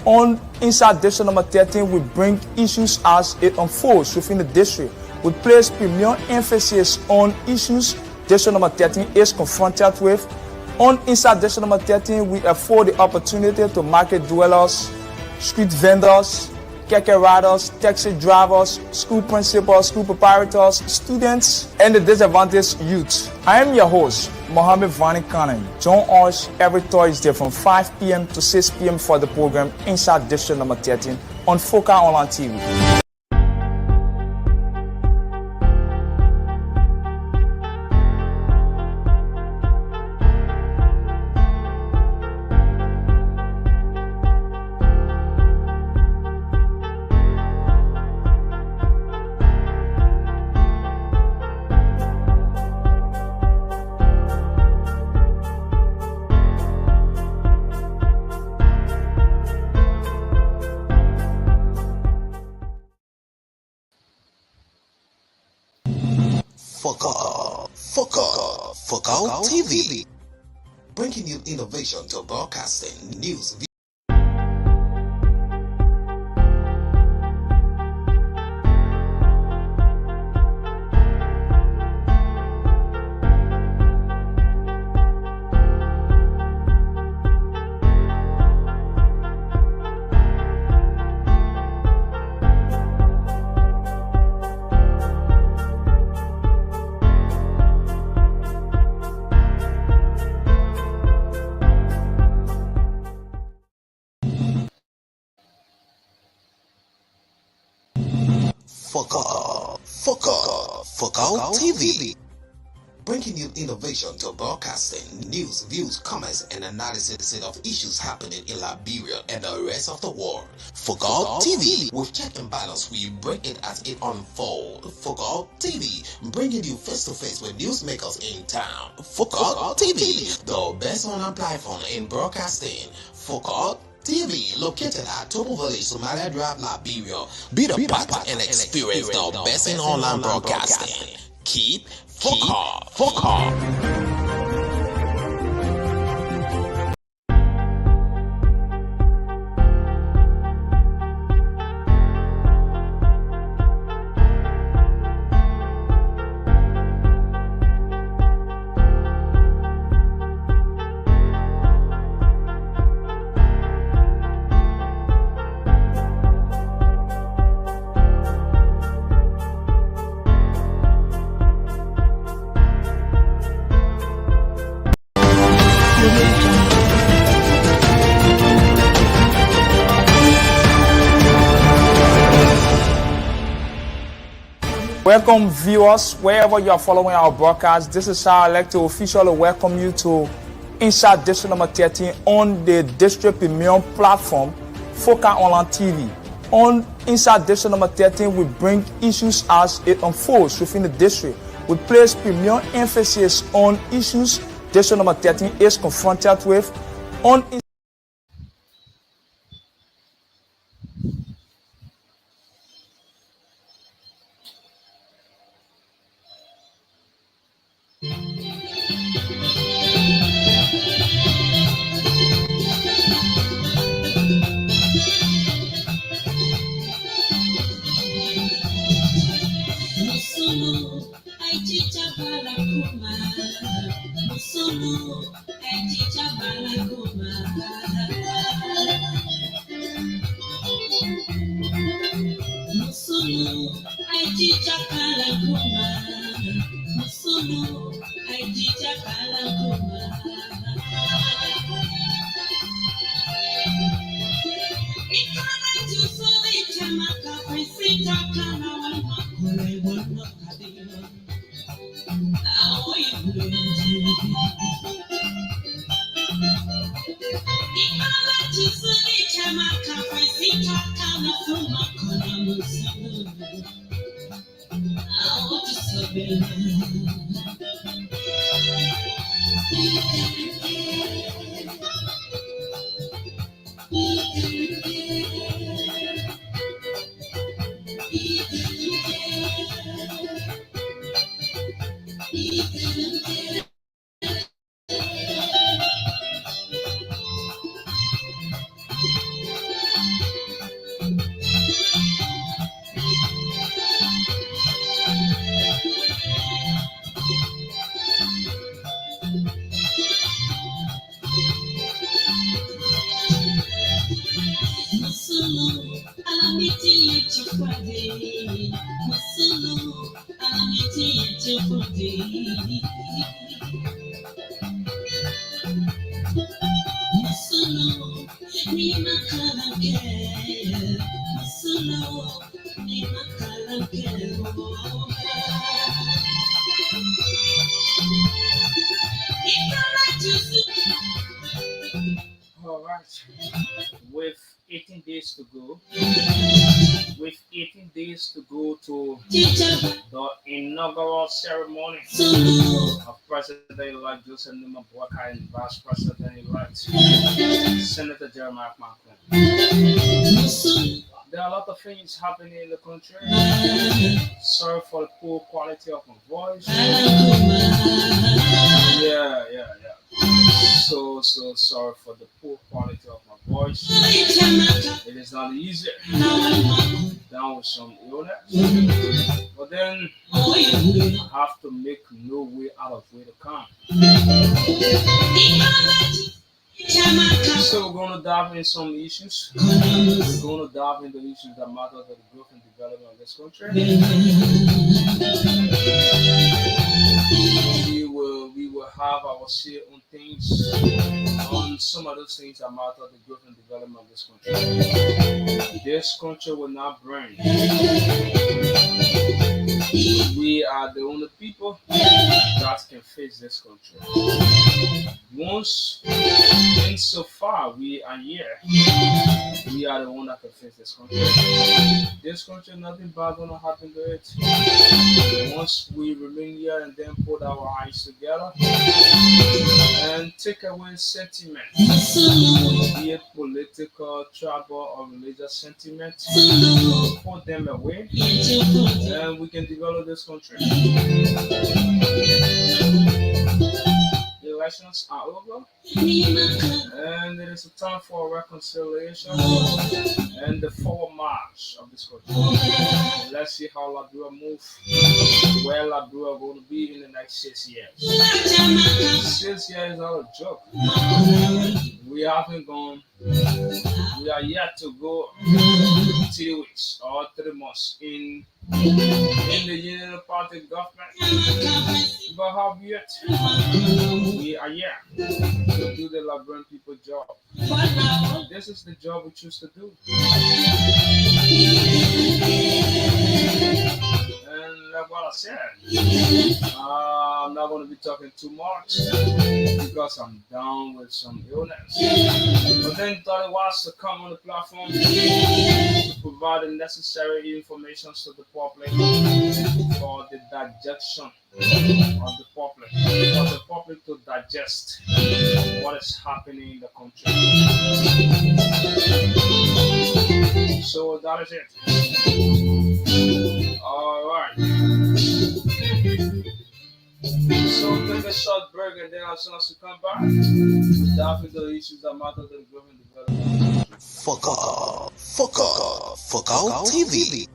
On Inside District Number 13, we bring issues as it unfolds within the district. We place premium emphasis on issues District Number 13 is confronted with. On Inside District Number 13, we afford the opportunity to market dwellers, street vendors, keke riders, taxi drivers, school principals, school proprietors, students, and the disadvantaged youth. I am your host, Mohammed Vani Kanan. Join us every Thursday from 5 p.m. to 6 p.m. for the program Inside District Number 13 on Foca Online TV. Focal TV, bringing you innovation to broadcasting news. Focal TV, bringing you innovation to broadcasting news, views, comments, and analysis of issues happening in Liberia and the rest of the world. Focal TV, with check and balance, we bring it as it unfolds. Focal TV, bringing you face to face with newsmakers in town. Focal TV, the best online platform in broadcasting. Focal TV, located at Topo Village, Somalia Drive, Liberia. Be the part and experience the best in online broadcasting. Keep Focal. Welcome viewers, wherever you are following our broadcast. This is how I'd like to officially welcome you to Inside District Number 13 on the District Premium platform, Foca Online TV. On Inside District Number 13, we bring issues as it unfolds within the district. We place premium emphasis on issues District Number 13 is confronted with. On All right. With 18 days to go, with 18 days to go to the inaugural ceremony of President-elect Joseph Numa Boakai and Vice President-elect Senator Jeremiah Macron. There are a lot of things happening in the country. Sorry for the poor quality of my voice. Yeah. So sorry for the poor quality of my voice. It is not easy. Down with some illness. But then I have to make no way out of way to come. So we're going to dive in some issues. We're going to dive into issues that matter to the growth and development of this country. We will have our say on things, on some of those things that matter to the growth and development of this country. This country will not burn. We are the only people that can face this country. Once, insofar we are here, we are the one that can face this country. This country, nothing bad gonna happen to it. Once we remain here and then put our eyes together and take away sentiment, be it political, tribal, or religious sentiment, put them away, and we can develop this country. The elections are over, and it is a time for reconciliation and the forward march of this country. Let's see how Liberia moves, where Liberia going to be in the next 6 years. 6 years is not a joke. We haven't gone. We are yet to go 3 weeks or 3 months in the Union Party government. But how be it? We are here to do the Liberian people job. This is the job we choose to do. And like what I said, I'm not going to be talking too much because I'm down with some illness. But then thought it was to come on the platform to provide the necessary information to the public for the digestion of the public, for the public to digest what is happening in the country. So that is it. All right. So take a short break and then as soon as we come back, we dive into the issues that matter to the growth and development. Focal TV.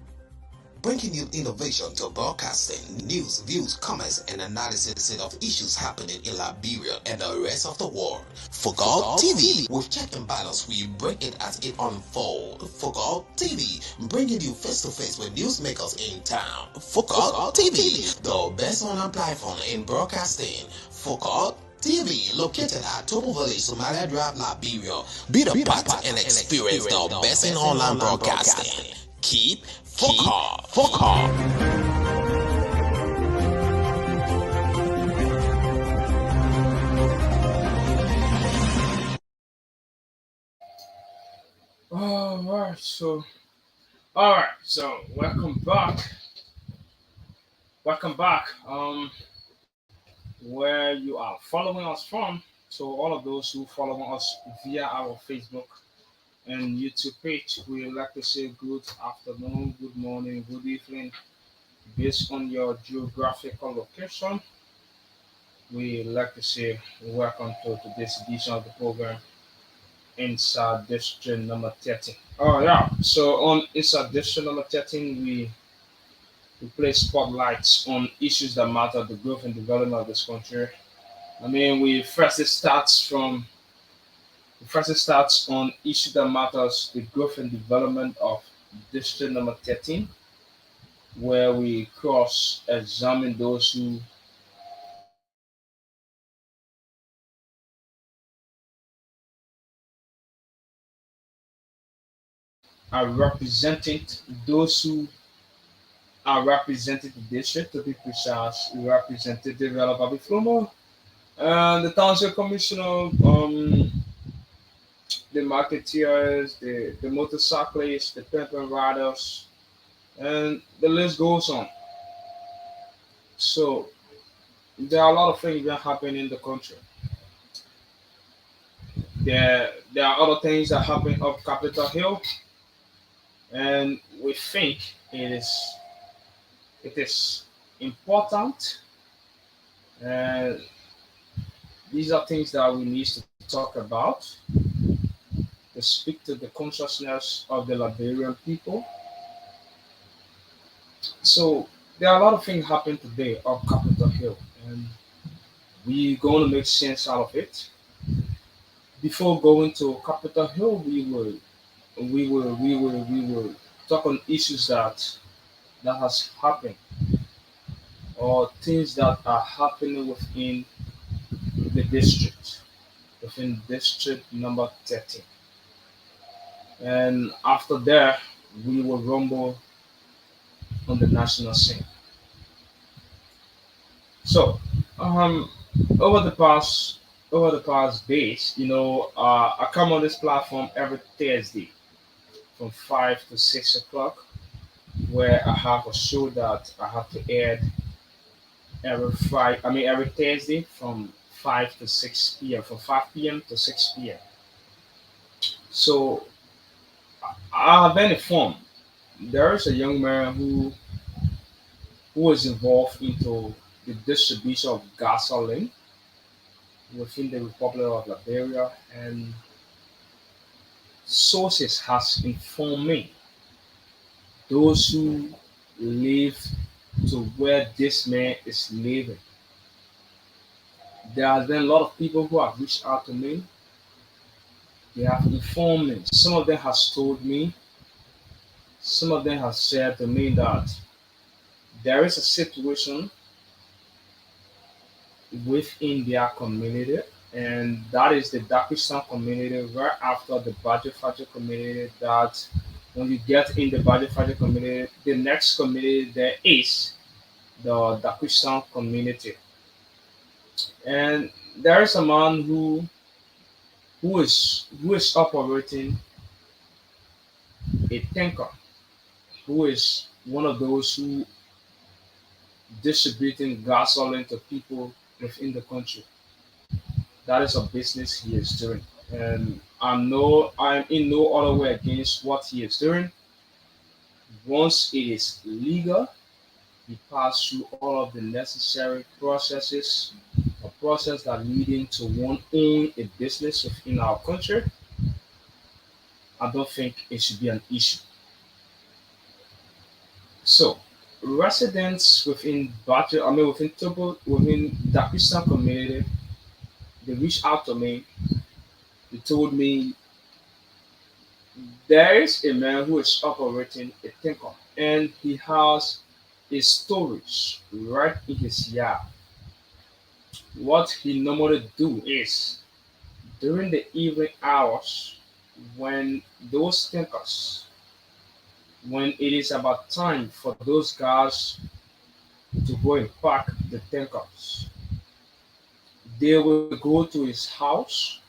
Bringing you innovation to broadcasting, news, views, comments, and analysis of issues happening in Liberia and the rest of the world. Focal TV, with check and balance, we bring it as it unfolds. Focal TV, bringing you face to face with newsmakers in town. Focal TV, the best online platform in broadcasting. Focal TV, located at Topo Village, Somalia Drive, Liberia. Be the part and experience the best in online broadcasting. Keep Focal. All right. So welcome back. Where you are following us from. So all of those who follow us via our Facebook and YouTube page, we would like to say good afternoon, good morning, good evening, based on your geographical location. We like to say welcome to today's edition of the program Inside District number 13. Oh yeah, so on Inside District number 13, we place spotlights on issues that matter the growth and development of this country. I mean, it first starts on issue that matters the growth and development of district number 13, where we cross examine those who are representing those who are representing the district, to be precise, Representative Alababi Flomo, and the township commissioner, the marketeers, the motorcyclists, the pimping riders, and the list goes on. So there are a lot of things that happen in the country. There are other things that happen up Capitol Hill, and we think it is important, and these are things that we need to talk about to speak to the consciousness of the Liberian people. So there are a lot of things happening today on Capitol Hill, and we're going to make sense out of it. Before going to Capitol Hill, we will talk on issues that has happened or things that are happening the district, within district number 13. And after that, we will rumble on the national scene. So, um, over the past over the past days, I come on this platform every Thursday from 5 to 6 o'clock, where I have a show that I have to air every Friday. I mean every Thursday from 5 to 6 p.m. From 5 p.m. to 6 p.m. So I have been informed there is a young man who was involved into the distribution of gasoline within the Republic of Liberia, and sources has informed me those who live to where this man is living. There has been a lot of people who have reached out to me. They have informed me. Some of them has told me. Some of them have said to me that there is a situation within their community, and that is the Dakistan community, right after the Bajafaja community. That when you get in the Bajafaja community, the next community there is the Dakistan community, and there is a man who is operating a tanker, who is one of those who distributing gasoline to people within the country. That is a business he is doing. And I'm in no other way against what he is doing. Once it is legal, he pass through all of the necessary processes, a process that leading to one own a business within our country. I don't think it should be an issue. So residents within within Togo, within Dakistan community, they reached out to me. They told me there is a man who is operating a tanker, and he has a storage right in his yard. What he normally do is during the evening hours, when those tankers, when it is about time for those guys to go and park the tankers, they will go to his house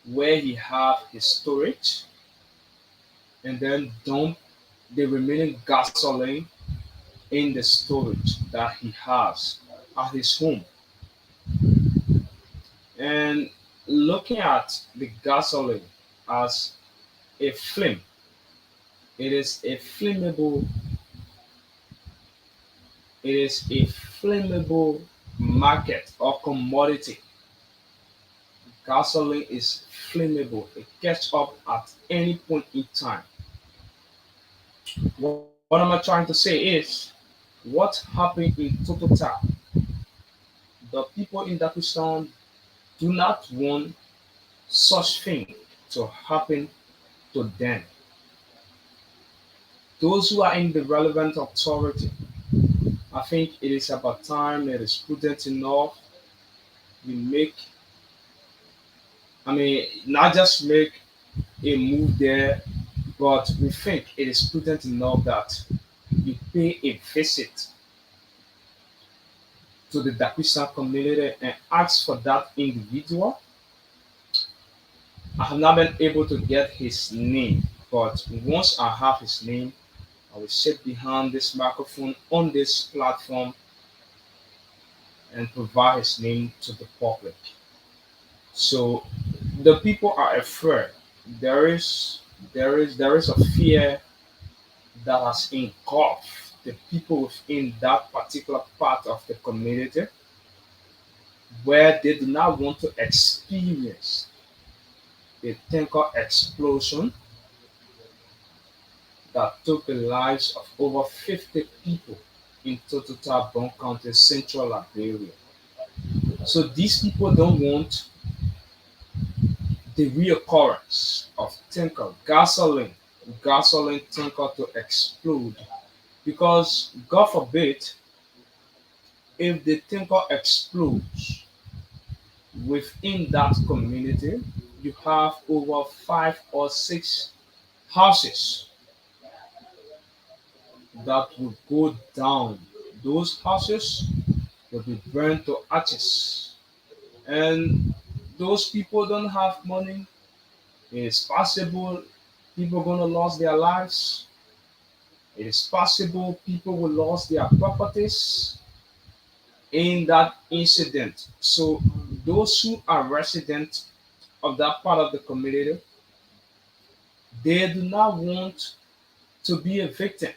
where he have his storage, and then dump the remaining gasoline in the storage that he has at his home. And looking at the gasoline as a flame, it is a flammable, it is a flammable market or commodity. Gasoline is flammable. It gets up at any point in time. What am I trying to say is what happened in Totota. The people in Dakistan do not want such thing to happen to them. Those who are in the relevant authority, I think it is about time it is prudent enough we make, not just make a move there, But we think it is prudent enough that you pay a visit to the Dakwisa community and ask for that individual. I have not been able to get his name, but once I have his name, I will sit behind this microphone on this platform and provide his name to the public. So the people are afraid. There is there is a fear that has engulfed the people within that particular part of the community where they do not want to experience a tanker explosion that took the lives of over 50 people in Totoka Bon County, Central Liberia. So these people don't want the reoccurrence of tanker gasoline tanker to explode because God forbid if the tanker explodes within that community, you have over 5 or 6 houses that will go down. Those houses will be burned to ashes. And those people don't have money. It's possible people gonna lose their lives. It is possible people will lose their properties in that incident. So those who are residents of that part of the community, they do not want to be a victim.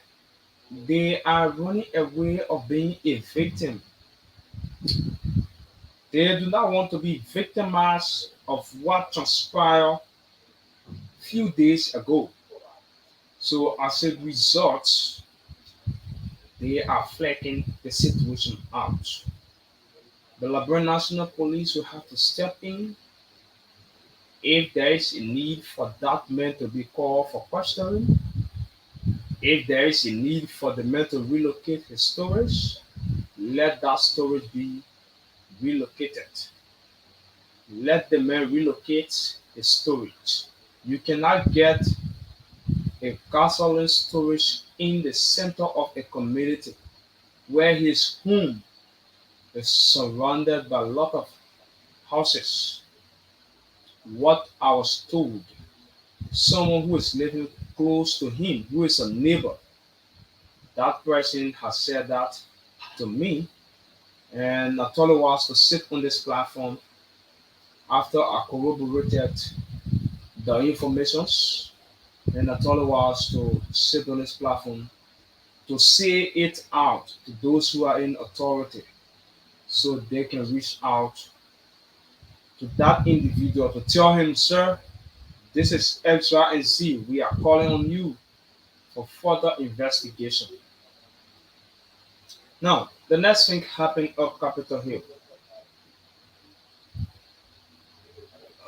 They are running away of being a victim. They do not want to be victimized of what transpired few days ago. So as a result, they are fleshing the situation out. The Liberian National Police will have to step in if there is a need for that man to be called for questioning, if there is a need for the man to relocate his storage, let that storage be relocated. Let the man relocate his storage. You cannot get a gasoline storage in the center of a community where his home is surrounded by a lot of houses. What I was told, someone who is living close to him, who is a neighbor, that person has said that to me, and I told him was to sit on this platform after I corroborated the informations, and I told him was to sit on this platform to say it out to those who are in authority so they can reach out to that individual to tell him, sir, this is X, Y, and Z. We are calling on you for further investigation. Now, the next thing happened up Capitol Hill.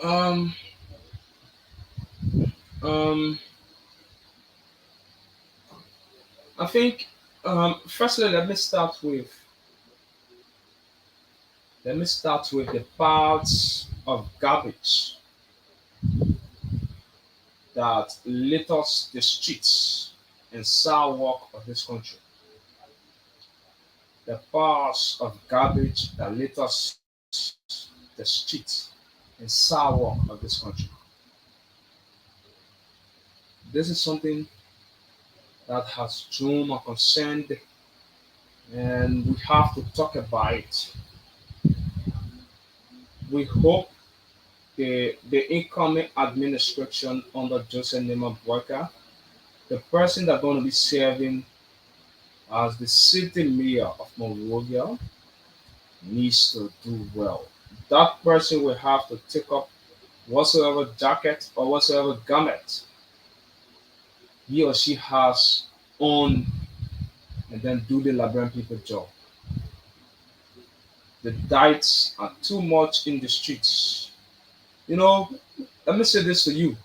Um, um, I think firstly let me start with the parts of garbage that litters the streets and sidewalk of this country. The parts of garbage that litters the streets and sidewalk of this country. This is something that has drawn my concern, and we have to talk about it. We hope the incoming administration under Joseph Nima Boyka, the person that's going to be serving as the city mayor of Monrovia, needs to do well. That person will have to take up whatsoever jacket or whatsoever garment he or she has on and then do the Liberian people job. The diets are too much in the streets. You know, let me say this to you.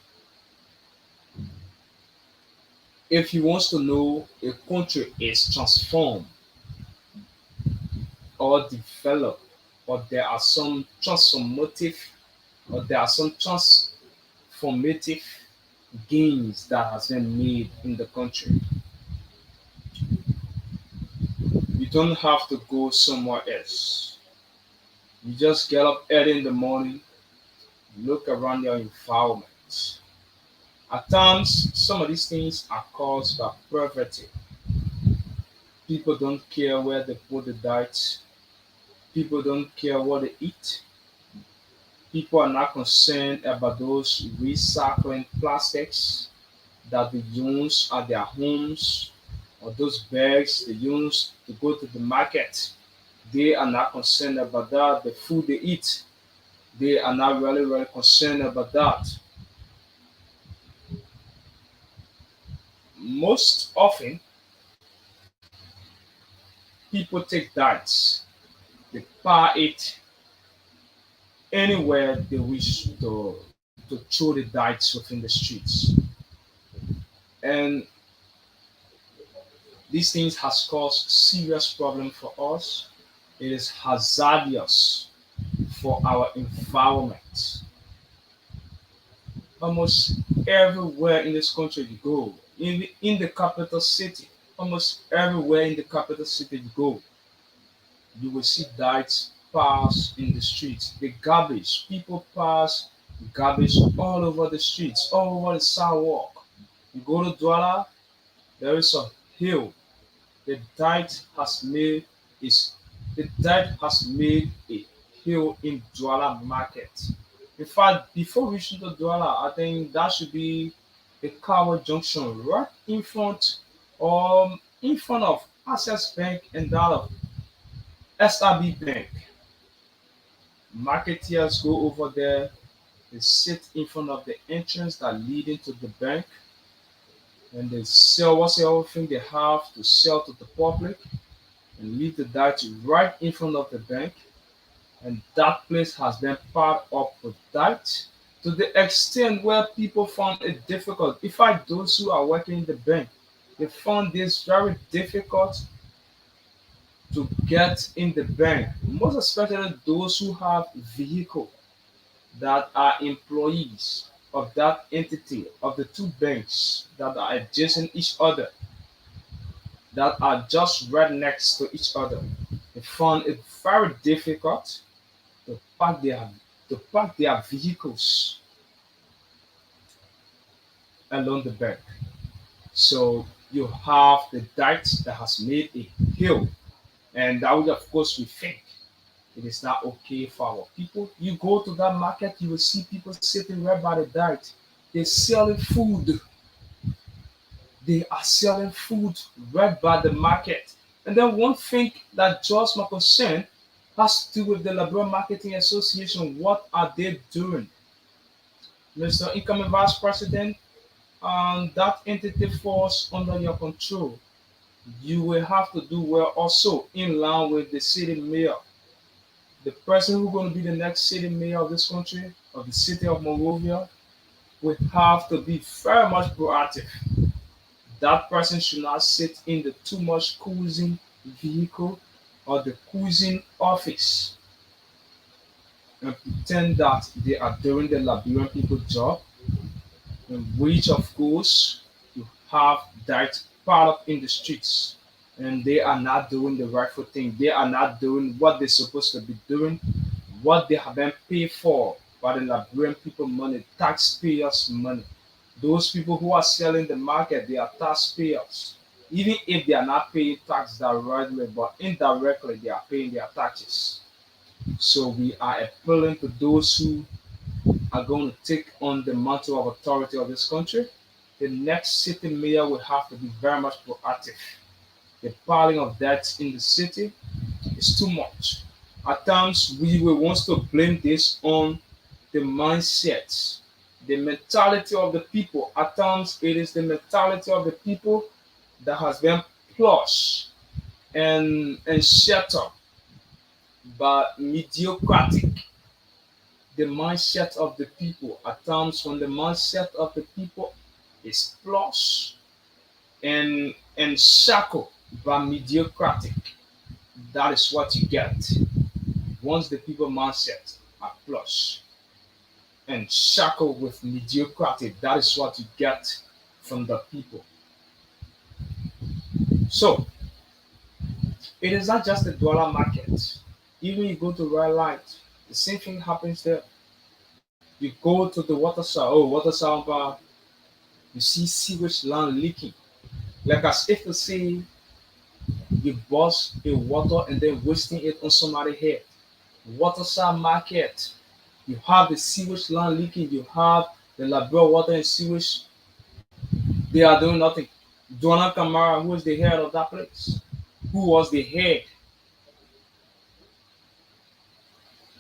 If you want to know a country is transformed or developed, or there are some transformative, or there are some transformative gains that has been made in the country. You don't have to go somewhere else. You just get up early in the morning, look around your environment. At times, some of these things are caused by poverty. People don't care where they put the diet. People don't care what they eat. People are not concerned about those recycling plastics that they use at their homes or those bags they use to go to the market. They are not concerned about that. The food they eat, they are not really concerned about that. Most often, people take diets, they buy it anywhere they wish to throw the diets within the streets. And these things has caused serious problem for us. It is hazardous for our environment. Almost everywhere in this country you go, in the capital city, almost everywhere in the capital city you go, you will see diets pass in the streets. The garbage, people pass garbage all over the streets, all over the sidewalk. You go to Douala, there is a hill. The diet has made is the diet has made a hill in Douala Market. In fact, before reaching to Douala, I think that should be the Kawa Junction right in front of Access Bank and that of SRB Bank. Marketeers go over there, they sit in front of the entrance that leading to the bank, and they sell whatever thing they have to sell to the public and leave the dirt right in front of the bank. And that place has been piled up with dirt to the extent where people found it difficult. In fact, those who are working in the bank, they found this very difficult to get in the bank, most especially those who have vehicle that are employees of that entity of the two banks that are adjacent each other, that are just right next to each other. They found it very difficult to park their vehicles along the bank. So you have the dirt that has made a hill, and that would of course we think it is not okay for our people. You go to that market, you will see people sitting right by the dirt. They're selling food. They are selling food right by the market. And then one thing that draws my concern has to do with the Liberal Marketing Association. What are they doing? Mr. Incoming Vice President, that entity falls under your control. You will have to do well also in line with the city mayor. The person who's going to be the next city mayor of this country, of the city of Monrovia, will have to be very much proactive. That person should not sit in the too much cruising vehicle or the cruising office and pretend that they are doing the Liberian people job, in which of course you have that part up in the streets and they are not doing the rightful thing. They are not doing what they're supposed to be doing, what they have been paid for by the Liberian people money, taxpayers' money. Those people who are selling the market, they are taxpayers. Even if they are not paying tax directly, but indirectly they are paying their taxes. So we are appealing to those who are going to take on the mantle of authority of this country. The next city mayor will have to be very much proactive. The piling of debts in the city is too much. At times, we will want to blame this on the mindset, the mentality of the people. At times, it is the mentality of the people that has been plush and set up by mediocratic. The mindset of the people. At times, when the mindset of the people is plush and shackled by mediocratic, that is what you get once the people mindset are plush. and shackled with mediocrity. That is what you get from the people. So it is not just the dollar market. Even you go to Royal Light, the same thing happens there. You go to the water sound, you see sewage line leaking. Like as if to say you bust a water and then wasting it on somebody's head. Waterside market, you have the sewage line leaking, you have the Labrador water and sewage, they are doing nothing. Donna Kamara, who is the head of that place, who was the head,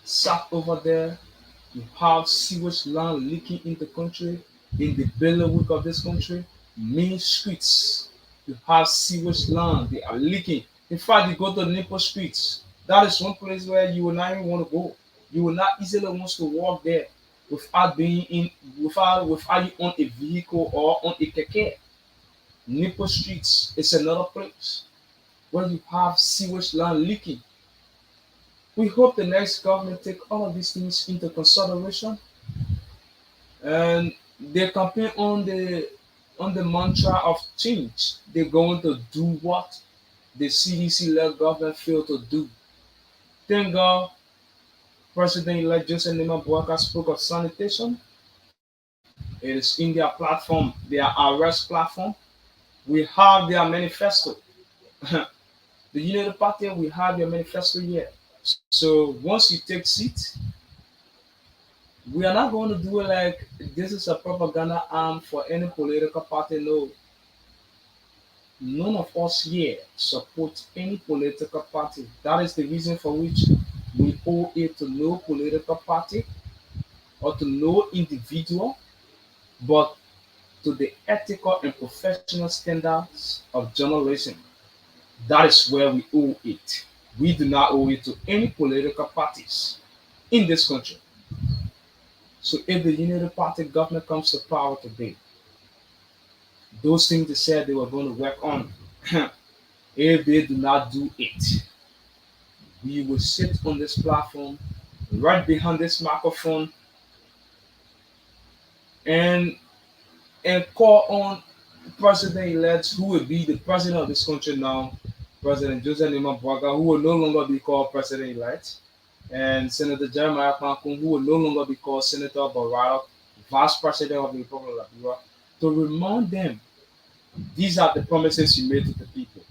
sat over there. You have sewage line leaking in the country, in the bailiwick of this country, main streets. You have sewage line, they are leaking. In fact, you go to Nipple streets. That is one place where you will not even want to go. You will not easily want to walk there without being in without you on a vehicle or on a keke. Nipple streets is another place where you have sewage line leaking. We hope the next government take all of these things into consideration and they campaign on the mantra of change. They're going to do what the CDC-led government failed to do. Thank God, President-elect Joseph Nima Bouaka spoke of sanitation. It is in their platform, their arrest platform. We have their manifesto. The United Party, we have their manifesto here. So once you take seat, we are not going to do it like this is a propaganda arm for any political party. No, none of us here support any political party. That is the reason for which we owe it to no political party or to no individual, but to the ethical and professional standards of journalism. That is where we owe it. We do not owe it to any political parties in this country. So if the United Party government comes to power today, those things they said they were going to work on, if they do not do it, we will sit on this platform, right behind this microphone, and call on President-elect who will be the president of this country now, President Joseph Nima Bouaka, who will no longer be called president-elect, and Senator Jeremiah Pankun, who will no longer be called Senator Barado, Vice President of the Republic of Liberia, to remind them these are the promises you made to the people.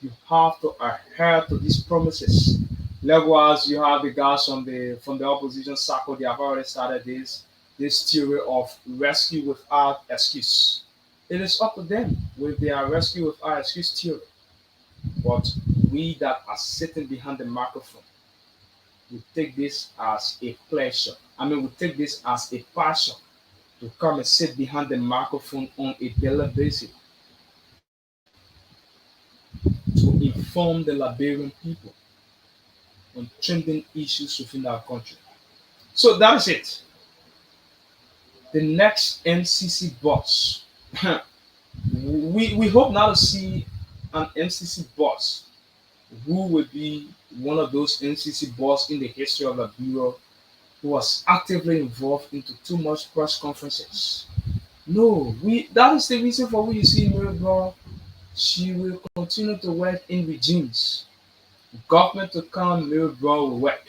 You have to adhere to these promises. Likewise, you have the guys from the opposition circle. They have already started this theory of rescue without excuse. It is up to them with their rescue without excuse theory. But we that are sitting behind the microphone, we take this as a pleasure. We take this as a passion to come and sit behind the microphone on a daily basis to inform the Liberian people on trending issues within our country. So that is it. The next MCC boss. we hope now to see an MCC boss who would be one of those MCC boss in the history of the bureau who was actively involved into too much press conferences. No, we that is the reason for we you see Mary, she will continue to work in regimes. Government to come, Mary will work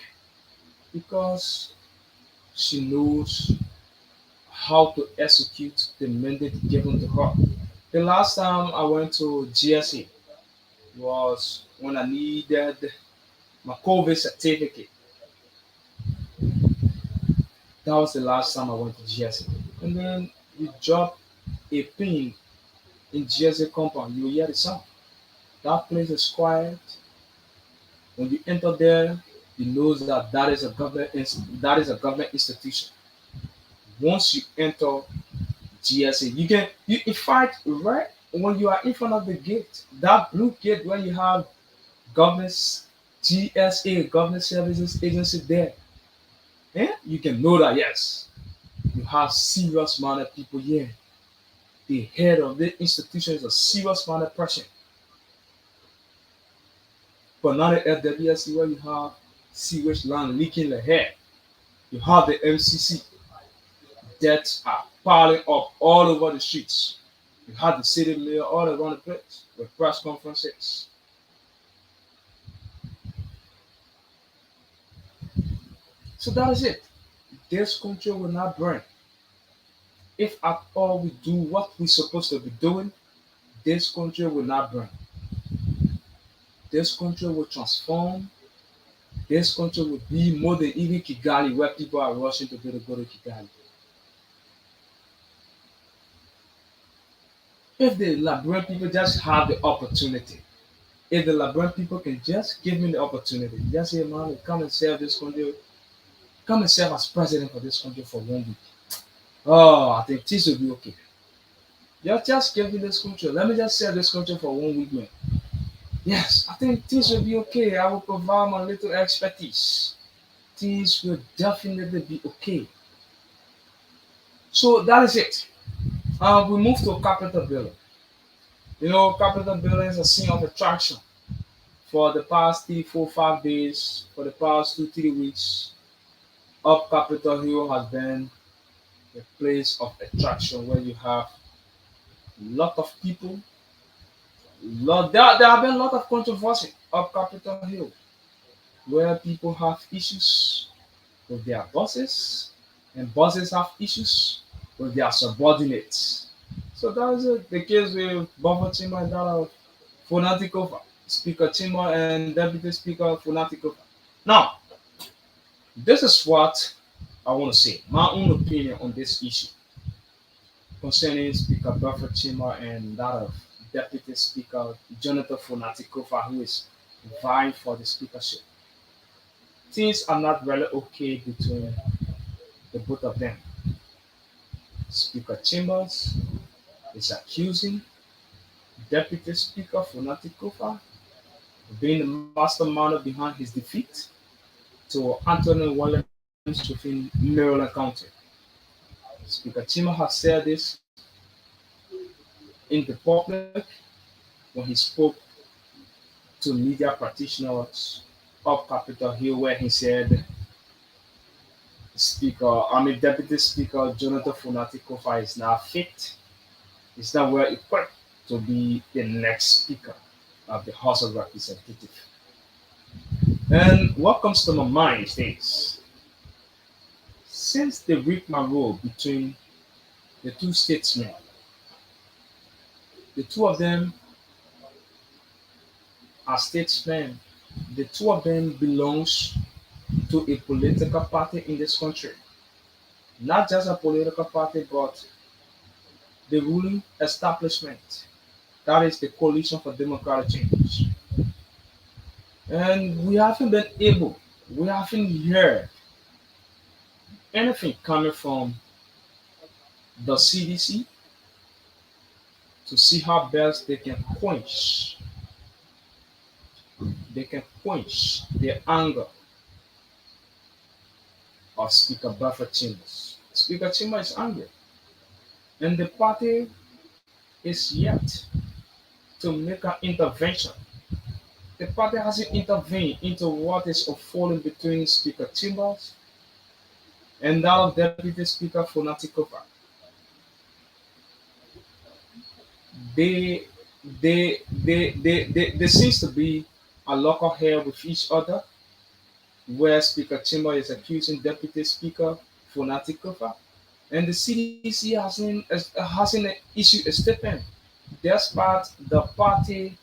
because she knows how to execute the mandate given to her. The last time I went to GSA was when I needed my COVID certificate. That was the last time I went to GSA. And then you drop a pin in GSA compound, you hear the sound. That place is quiet. When you enter there, you know that that is a government institution. Once you enter GSA, in fact, right when you are in front of the gate, that blue gate where you have government GSA, government services agency there, you can know that yes, you have serious minded people here. The head of the institution is a serious minded person. But not the FWSC where you have sewage line leaking the head. You have the MCC deaths are piling up all over the streets. You had the city mayor all around the place with press conferences. So that is it. This country will not burn. If at all we do what we're supposed to be doing, this country will not burn. This country will transform. This country will be more than even Kigali, where people are rushing to go to Kigali. If the Liberian people just have the opportunity, if the Liberian people can just give me the opportunity, just say, man, come and serve this country, come and serve as president for this country for 1 week. Oh, I think this will be okay. Just give me this country. Let me just serve this country for 1 week, man. Yes, I think this will be okay. I will provide my little expertise. Things will definitely be okay. So that is it. We move to Capitol building. You know, Capitol building is a scene of attraction for the past 3, 4, 5 days, for the past 2, 3 weeks. Up Capitol Hill has been a place of attraction where you have a lot of people. There have been a lot of controversy up Capitol Hill where people have issues with their bosses and bosses have issues with their subordinates. So that is the case with Buffer Chima and that of Funatikova, Speaker Chima and Deputy Speaker Funatikova. Now, this is what I want to say. My own opinion on this issue concerning Speaker Buffer Chima and that of Deputy Speaker Jonathan Funatikova, who is vying for the speakership. Things are not really okay between the both of them. Speaker Chambers is accusing Deputy Speaker Funatikova of being the mastermind behind his defeat to Anthony Williams within Maryland County. Speaker Chima has said this in the public when he spoke to media practitioners of Capitol Hill, where he said Deputy Speaker Jonathan Funatikova is now fit, is now well equipped to be the next Speaker of the House of Representatives. And what comes to my mind is this. Since the rigmarole between the two statesmen, the two of them are statesmen, the two of them belongs to a political party in this country. Not just a political party, but the ruling establishment. That is the Coalition for Democratic Change. And we haven't heard anything coming from the CDC to see how best they can quench the anger of Speaker Buffer Chambers. Speaker Chambers is angry, and the party is yet to make an intervention. The party hasn't intervened into what is unfolding between Speaker Chambers and that of Deputy Speaker Funatikova. They, there seems to be a local hair with each other, where Speaker Chimba is accusing Deputy Speaker Funatikova, and the CDC hasn't issued a statement. Despite the party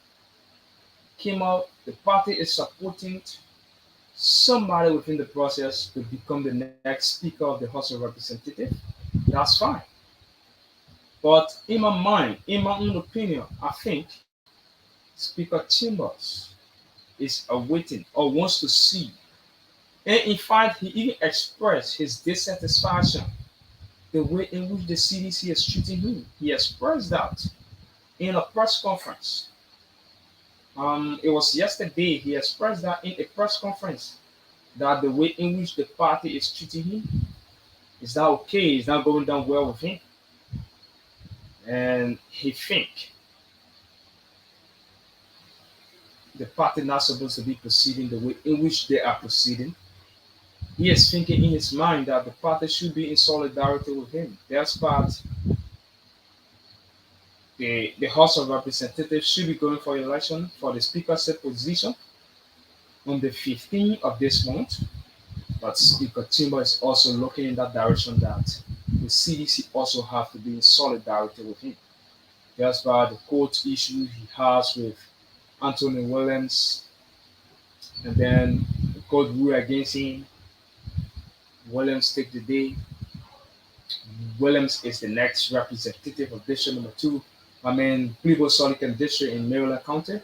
came out, the party is supporting somebody within the process to become the next Speaker of the House of Representatives. That's fine. But in my mind, in my own opinion, I think Speaker Chambers is awaiting or wants to see. And in fact, he even expressed his dissatisfaction the way in which the CDC is treating him. He expressed that in a press conference. It was yesterday. He expressed that in a press conference that the way in which the party is treating him is not okay. It's not going down well with him, and he think the party not supposed to be proceeding the way in which they are proceeding. He is thinking in his mind that the party should be in solidarity with him. Despite the House of Representatives should be going for election for the speakership position on the 15th of this month. But Speaker Timber is also looking in that direction that the CDC also have to be in solidarity with him. Despite the court issue he has with Anthony Williams, and then the court rule against him. Williams take the day. Williams is the next representative of District Number 2. I mean, Plebo-Solican District in Maryland County.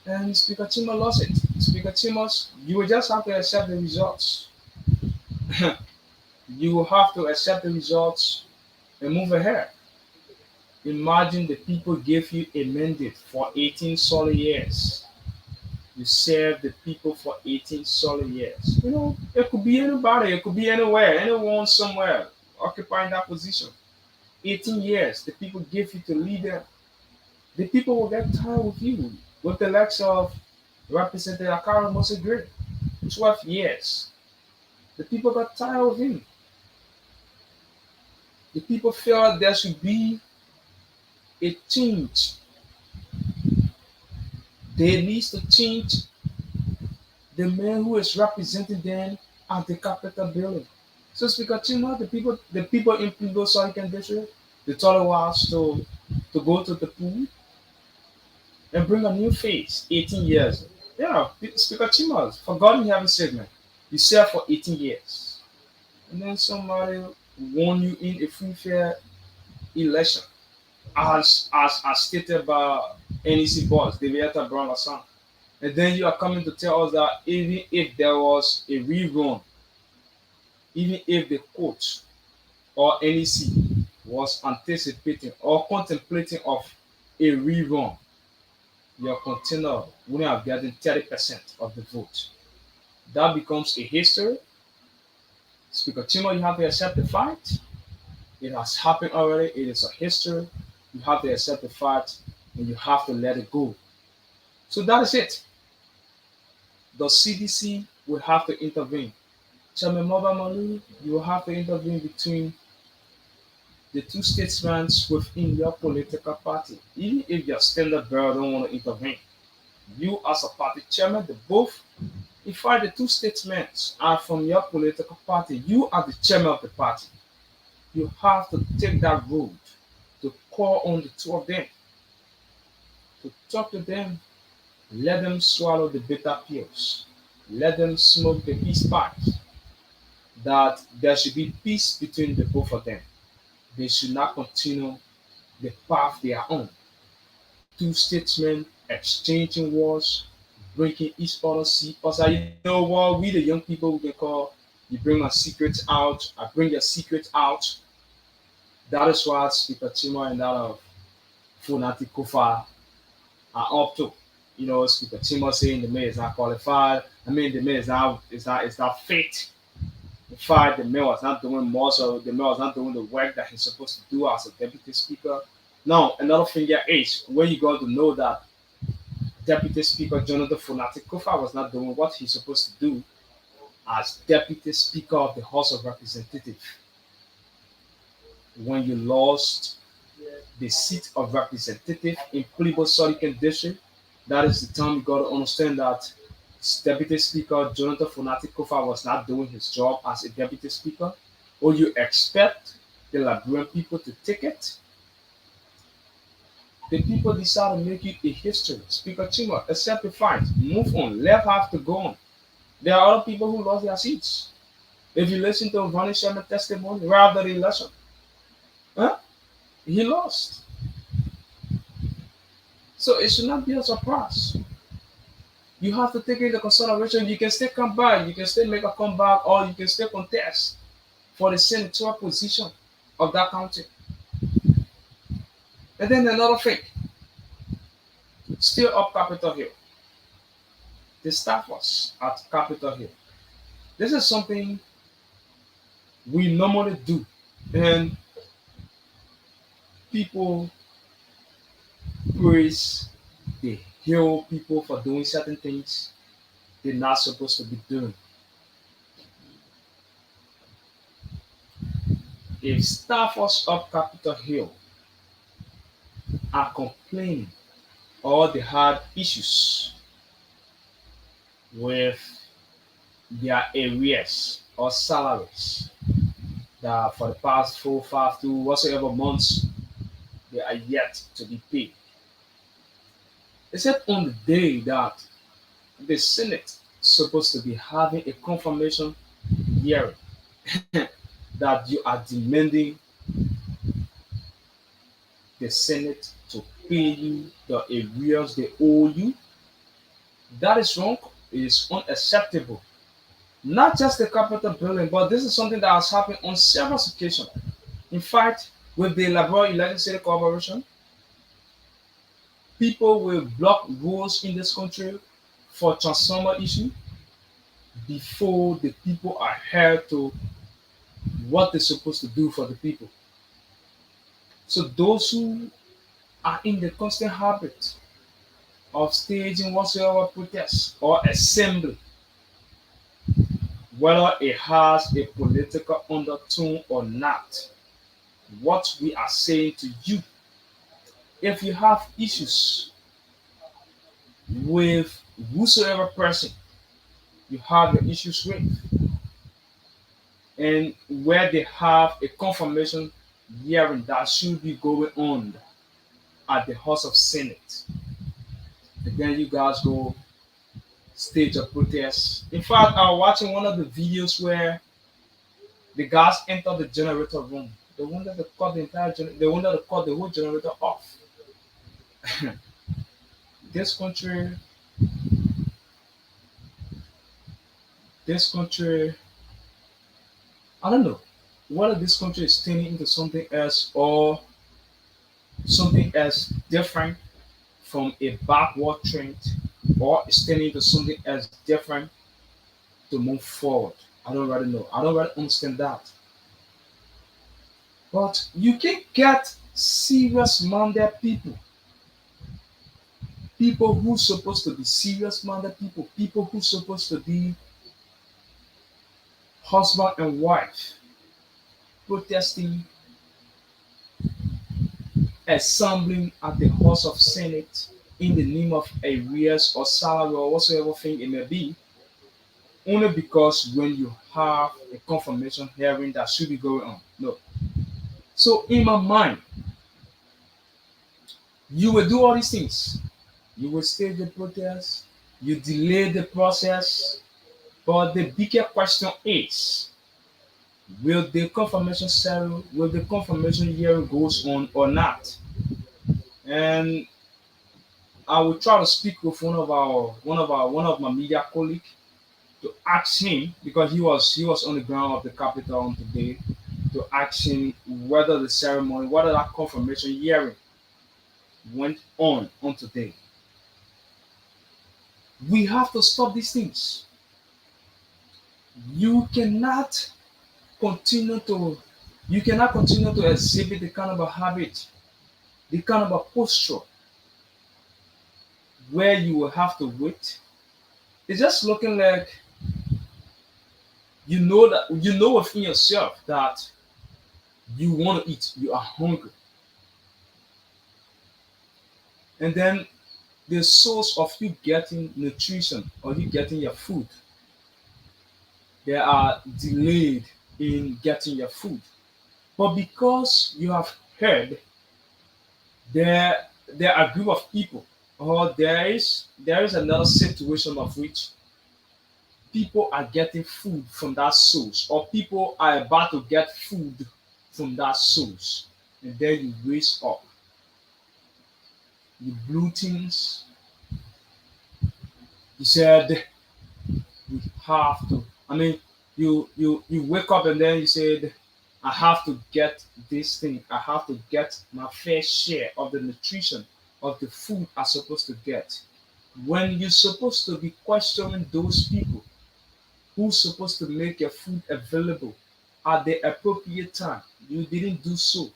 And Speaker Timmer lost it. Speaker Timmers, you will just have to accept the results. You will have to accept the results and move ahead. Imagine the people gave you a mandate for 18 solid years. You serve the people for 18 solid years. You know, it could be anybody, it could be anywhere, anyone somewhere occupying that position. 18 years, the people give you to lead them. The people will get tired with you. With the likes of Representative Akara Moses Gray, 12 years. The people got tired of him. The people felt there should be a change. They need to change the man who is representing them at the Capitol building. So Speaker Chima, the people in Pigo Sonican District, they told us to go to the pool and bring a new face, 18 years. Yeah, Speaker Chima, for God in heaven segment, you served for 18 years. And then somebody won you in a free fair election, as stated by NEC boss, Daviata Brown Lassan. And then you are coming to tell us that even if there was a rerun, even if the coach or NEC was anticipating or contemplating of a rerun, your contender wouldn't have gotten 30% of the vote. That becomes a history. Speaker Timo, you have to accept the fact. It has happened already. It is a history. You have to accept the fact and you have to let it go. So that is it. The CDC will have to intervene. Chairman Moba Malu, you will have to intervene between the two statesmen within your political party. Even if your standard bearer don't want to intervene, you as a party chairman, the both, if I the two statesmen are from your political party, you are the chairman of the party. You have to take that road to call on the two of them, to talk to them, let them swallow the bitter pills, let them smoke the peace pipes, that there should be peace between the both of them. They should not continue the path they are on. Two statesmen exchanging wars, breaking each other's secrets. You know what? We the young people we can call. You bring my secrets out. I bring your secrets out. That is what Speaker Chima and that of Funati Kofa are up to. You know, Speaker Chima saying the man is not qualified. I mean, the man is not fit. In fact, the man was not doing more, so the man was not doing the work that he's supposed to do as a deputy speaker. Now, another thing here is when you got to know that Deputy Speaker Jonathan Funati Kofa was not doing what he's supposed to do as Deputy Speaker of the House of Representatives. When you lost the seat of representative in Plibo Sonican District, that is the time you got to understand that Deputy Speaker Jonathan Funati Kofa was not doing his job as a Deputy Speaker. Or you expect the Liberian people to take it? The people decide to make it a history. Speaker Chima, accept the fight. Move on. Let have to go on. There are other people who lost their seats. If you listen to Ronnie Sherman testimony right after the election, huh? He lost. So it should not be a surprise. You have to take into consideration. You can still come back, you can still make a comeback, or you can still contest for the senatorial position of that county. And then another thing, still up Capitol Hill. The staffers at Capitol Hill. This is something we normally do. And people praise the Hill people for doing certain things they're not supposed to be doing. if staffers of Capitol Hill are complaining or they had issues with their arrears or salaries that for the past 4, 5 to whatsoever months they are yet to be paid. Except on the day that the Senate supposed to be having a confirmation hearing that you are demanding the Senate to pay you the arrears they owe you. That is wrong. It is unacceptable. Not just the Capitol building, but this is something that has happened on several occasions. In fact, with the Liberal Election City Corporation, people will block roads in this country for transformer issue before the people are held to what they're supposed to do for the people. So those who are in the constant habit of staging whatsoever protest or assembly, whether it has a political undertone or not, what we are saying to you, if you have issues with whosoever person you have the issues with, and where they have a confirmation hearing that should be going on at the House of Senate, and then you guys go stage a protest. In fact, I was watching one of the videos where the guys enter the generator room. They wanted to cut the entire they wanted to cut the whole generator off. this country, this country, I don't know whether this country is turning into something else or something else different from a backward trend, or it's turning into something else different to move forward. I don't really know. I don't really understand that. But you can get serious minded people, people who supposed to be serious minded people, people who supposed to be husband and wife, protesting, assembling at the House of Senate in the name of arrears or salary or whatsoever thing it may be, only because when you have a confirmation hearing that should be going on. No. So in my mind, you will do all these things. You will stage the protest, you delay the process, but the bigger question is, will the confirmation ceremony, will the confirmation hearing goes on or not? And I will try to speak with one of my media colleagues to ask him, because he was on the ground of the Capitol on today, to ask him whether the ceremony, whether that confirmation hearing went on today. We have to stop these things. You cannot continue to you cannot continue to exhibit the kind of a habit, the kind of a posture where you will have to wait. It's just looking like you know within yourself that you want to eat, you are hungry. And then the source of you getting nutrition or you getting your food, they are delayed in getting your food. But because you have heard there are a group of people, or there is another situation of which people are getting food from that source, or people are about to get food from that source, and then you raise up, you blew things. You said we have to. I mean, you wake up and then you said, I have to get this thing. I have to get my fair share of the nutrition of the food I'm supposed to get. When you're supposed to be questioning those people who's supposed to make your food available at the appropriate time, you didn't do so.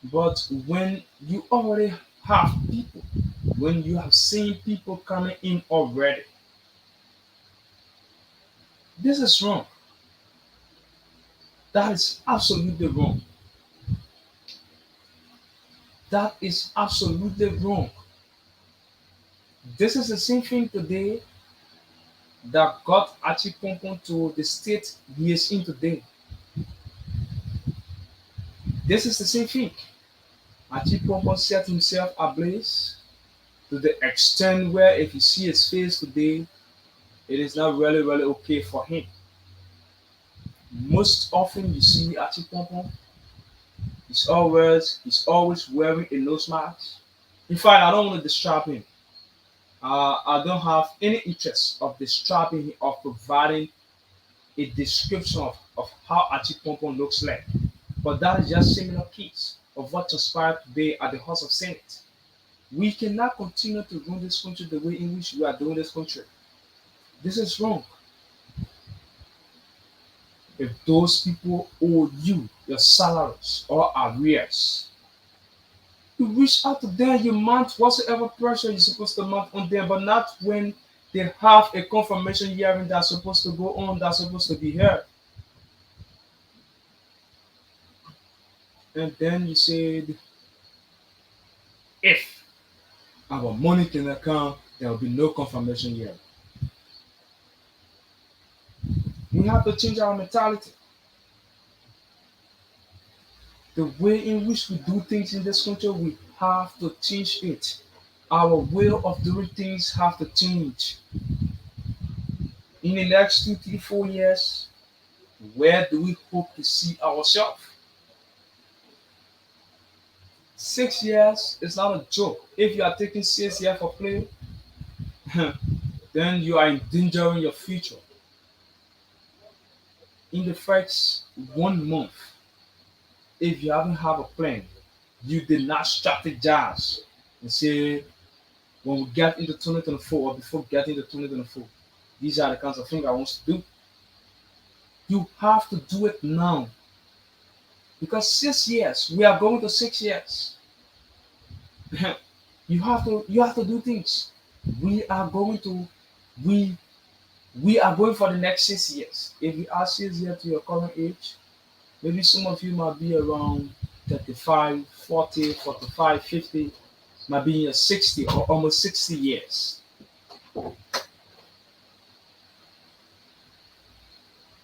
But when you already have people, when you have seen people coming in already, this is wrong. That is absolutely wrong. That is absolutely wrong. This is the same thing today that got Achipompon to the state he is in today. This is the same thing. Achipompon set himself ablaze to the extent where if you see his face today, it is not really, really okay for him. Most often you see Achipompon, he's always wearing a nose mask. In fact, I don't want to disturb him. I don't have any interest of disturbing him or providing a description of how Achipompon looks like. But that is just similar case of what transpired today at the House of Senate. We cannot continue to run this country the way in which we are doing this country. This is wrong. If those people owe you your salaries or arrears, you reach out to them, you mount whatsoever pressure you're supposed to mount on them, but not when they have a confirmation hearing that's supposed to go on, that's supposed to be heard. And then you said, if our money can come, there will be no confirmation hearing. We have to change our mentality. The way in which we do things in this country, we have to change it. Our way of doing things have to change. In the next 2, 3, 4 years, where do we hope to see ourselves? 6 years is not a joke. If you are taking 6 years for play, then you are endangering your future. In the first 1 month, if you haven't have a plan, you did not strategize and say, when we get into 2024 or before getting to 2024, these are the kinds of things I want to do. You have to do it now. Because 6 years, we are going to 6 years. you have to do things. We are going to we we are going for the next 6 years. If you add 6 years to your current age, maybe some of you might be around 35, 40, 45, 50, might be in your 60 or almost 60 years.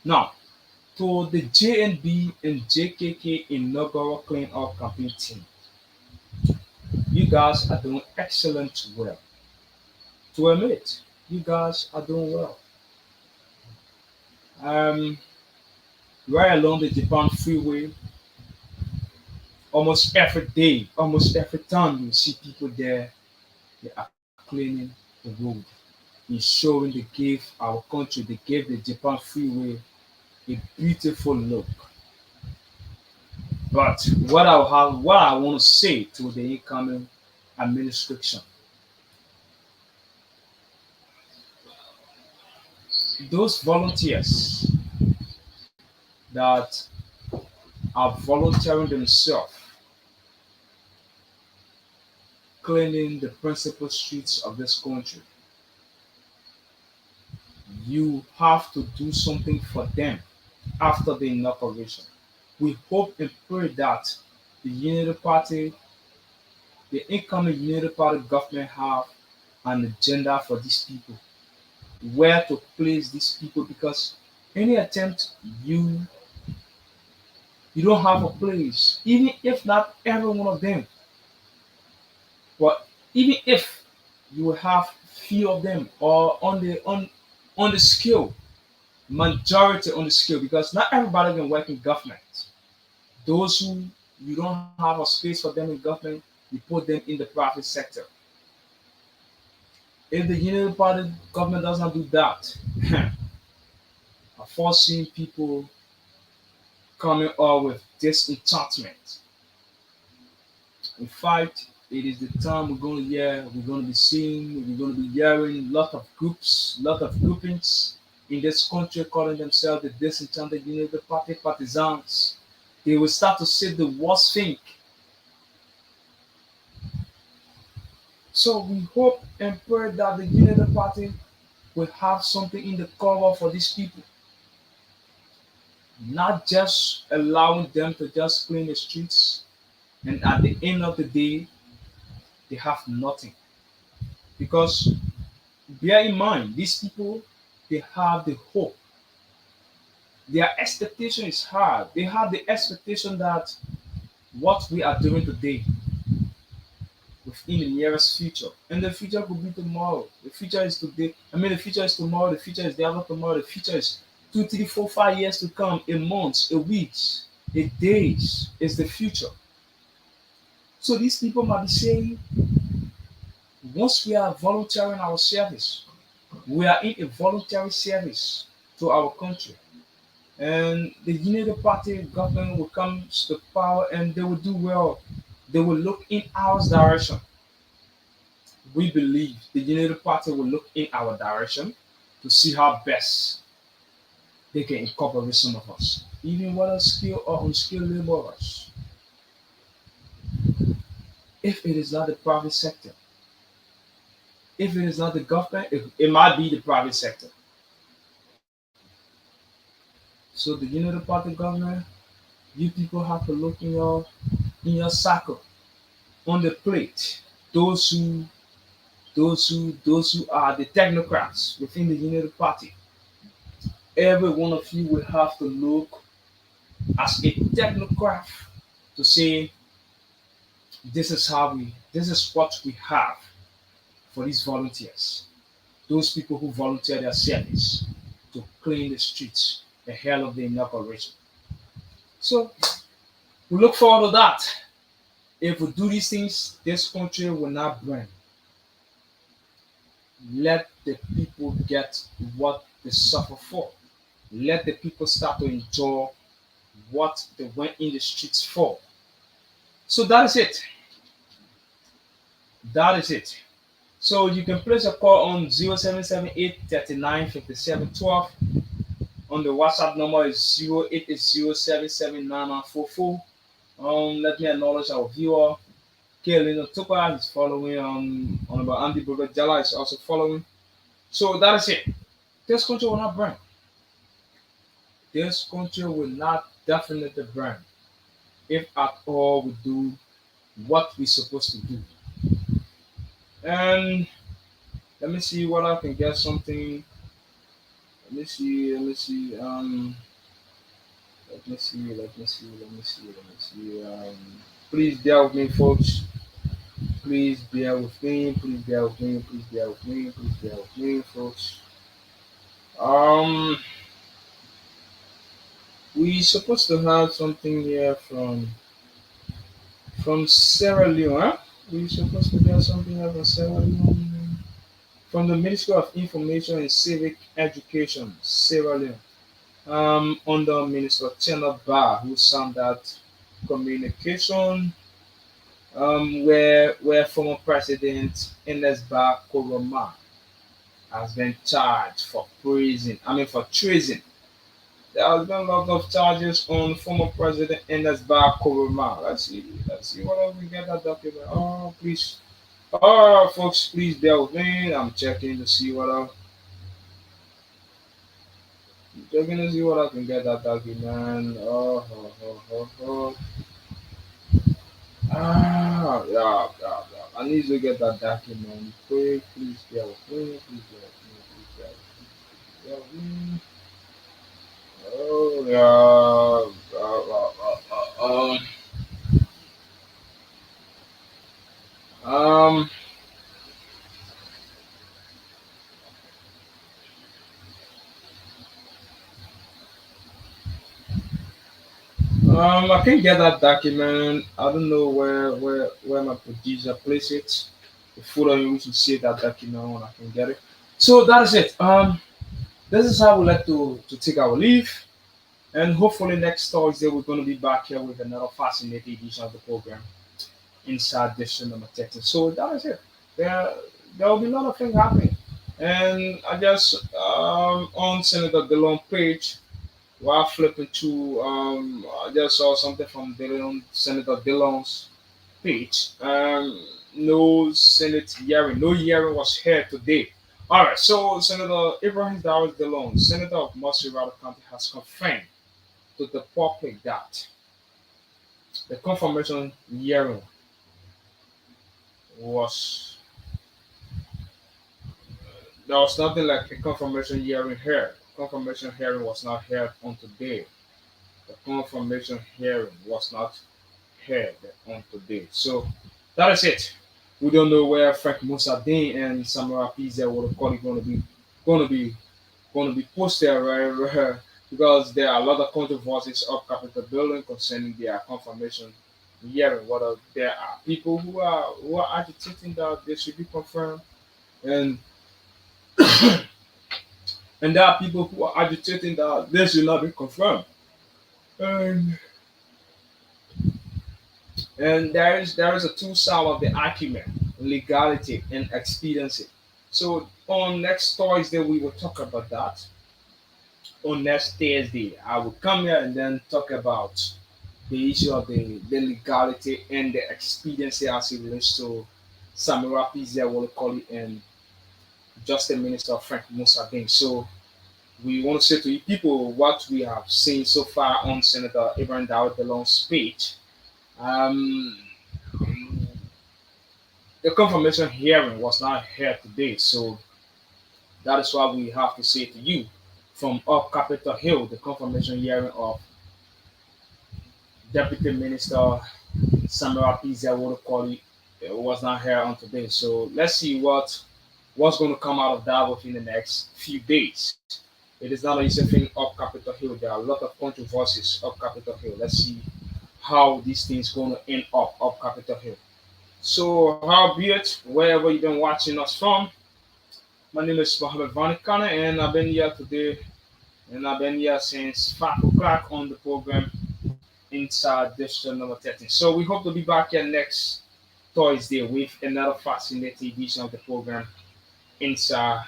Now, to the JNB and JKK inaugural clean up campaign team, you guys are doing excellent well. To admit, you guys are doing well. Um, right along the Japan freeway, almost every day, almost every time you see people there, they are cleaning the road, ensuring they gave our country, they gave the Japan freeway a beautiful look. But what I want to say to the incoming administration, those volunteers that are volunteering themselves, cleaning the principal streets of this country, you have to do something for them after the inauguration. We hope and pray that the Unity Party, the incoming Unity Party government have an agenda for these people, where to place these people, because any attempt you don't have a place, even if not every one of them, but even if you will have few of them or on the scale, majority on the scale, because not everybody can work in government. Those who you don't have a space for them in government, you put them in the private sector. If the Unity Party government does not do that, are forcing people coming up with disenchantment. In fact, it is the time we're going to be seeing, we're going to be hearing lot of groupings in this country calling themselves the disenchanted Unity Party partisans. They will start to say the worst thing. So we hope and pray that the Unity Party will have something in the cover for these people. not just allowing them to just clean the streets, and at the end of the day, they have nothing. Because bear in mind, these people, they have the hope. Their expectation is high. They have the expectation that what we are doing today within the nearest future. And the future could be tomorrow. The future is today. I mean, the future is tomorrow. The future is the other tomorrow. The future is 2, 3, 4, 5 years to come. A month, a weeks, a days is the future. So these people might be saying, once we are volunteering our service, we are in a voluntary service to our country. And the United Party government will come to power and they will do well. They will look in our direction. We believe the United Party will look in our direction to see how best they can incorporate some of us, even whether skilled or unskilled laborers. If it is not the private sector, if it is not the government, it might be the private sector. So the United Party government, you people have to look in your circle, on the plate. Those who those who are the technocrats within the United Party. Every one of you will have to look as a technocrat to say this is what we have for these volunteers. Those people who volunteer their service to clean the streets ahead of the inauguration. So we look forward to that. If we do these things, this country will not burn. Let the people get what they suffer for. Let the people start to enjoy what they went in the streets for. So that is it. That is it. So you can place a call on 0778 39 57 12. On the WhatsApp number is 0880779944. Let me acknowledge our viewer. Kaylin Tupa is following. On about Andy Brother Jala is also following. So that is it. This country will not burn. This country will not definitely burn if at all we do what we're supposed to do. And let me see what I can get something. Let me see. Let me see. Let me see. Let me see. Let me see. Let me see. Please bear with me, folks. Please bear with me. Please bear with me. Please bear with me. Please bear with me, folks. Um, we supposed to have something here from Sierra Leone. Huh? We supposed to get something here from Sierra Leone. From the Ministry of Information and Civic Education, Sierra Leone. Under Minister Chena Ba, who signed that communication, where former President Ines Ba Koroma has been charged for prison. I mean for treason. There has been a lot of charges on former President Ines Ba Koroma. Let's see what else we get that document. Oh please. Oh folks, please bear with me. I'm checking to see what else. Checking to see what I can get that document. Yeah, yeah, yeah. I need to get that document. Please bear with me. Please bear with me. Please bear with me. Oh, yeah. Um, I can get that document. I don't know where my producer placed it. The folder in which you see that document when I can get it. So that is it. This is how we like to take our leave. And hopefully next Thursday we're going to be back here with another fascinating edition of the program inside edition number 30. So that is it. There will be a lot of things happening. And I just on Senator Delon page while flipping to I just saw something from Delon, Senator Delon's page. No hearing was held today. All right, so Senator Ibrahim Dawes Delon, Senator of Mossy County, has confirmed to the public that the confirmation hearing was there was nothing like a confirmation hearing here. Confirmation hearing was not held on today. The confirmation hearing was not held on today. So that is it. We don't know where Frank Musadin and Samara Pizza will call it going to be going to be posted right, because there are a lot of controversies of Capitol building concerning their confirmation hearing. Whether there are people who are agitating that they should be confirmed, and and there are people who are agitating that they should not be confirmed. And and there is a two side of the argument: legality and expediency. So on next Thursday we will talk about that. On next Thursday I will come here and then talk about the issue of the legality and the expediency as it relates to Samira Pizia will call it and Justice Minister Frank Musadin. So we want to say to you people what we have seen so far on Senator Abraham Dawud Delong's speech. Um, the confirmation hearing was not here today, so that is why we have to say to you from up Capitol Hill, the confirmation hearing of Deputy Minister Samira Pizia Wodokoli was not here on today. So let's see what's going to come out of that within the next few days. It is not an easy thing up Capitol Hill. There are a lot of controversies up Capitol Hill. Let's see how these things going to end up Capitol Hill. So how be it, wherever you've been watching us from, my name is Mohammed Vanikana and I've been here today and I've been here since 5 o'clock on the program inside district number 13. So we hope to be back here next Thursday with another fascinating edition of the program inside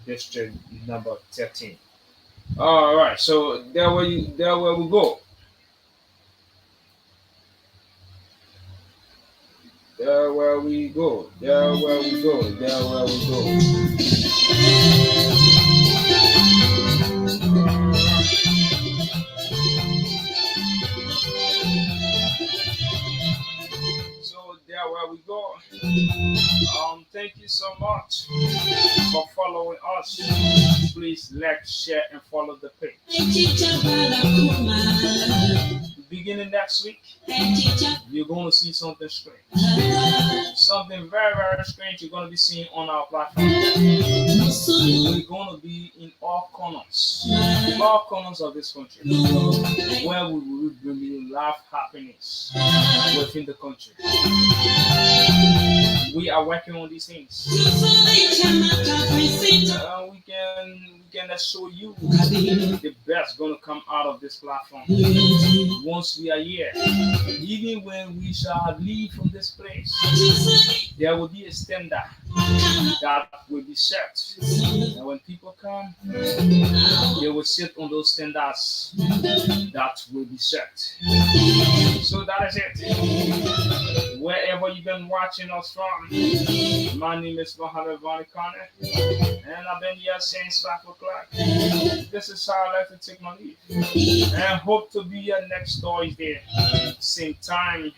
district number 13. All right, so there where we go. There where we go. There where we go. There where we go. So there where we go. Thank you so much for following us. Please like, share, and follow the page. Beginning next week, you're going to see something strange. Something very, very strange you're going to be seeing on our platform. We're going to be in all corners of this country, where we will bring you life happiness within the country. We are working on these things. We can assure you the best going to come out of this platform once we are here. Even when we shall leave from this place, there will be a standard that will be set. And when people come, they will sit on those standards that will be set. So that is it. Wherever you've been watching us from, my name is Mohammed Vanikane, and I've been here since 5 o'clock. This is how I like to take my leave. And I hope to be here next Thursday, same time.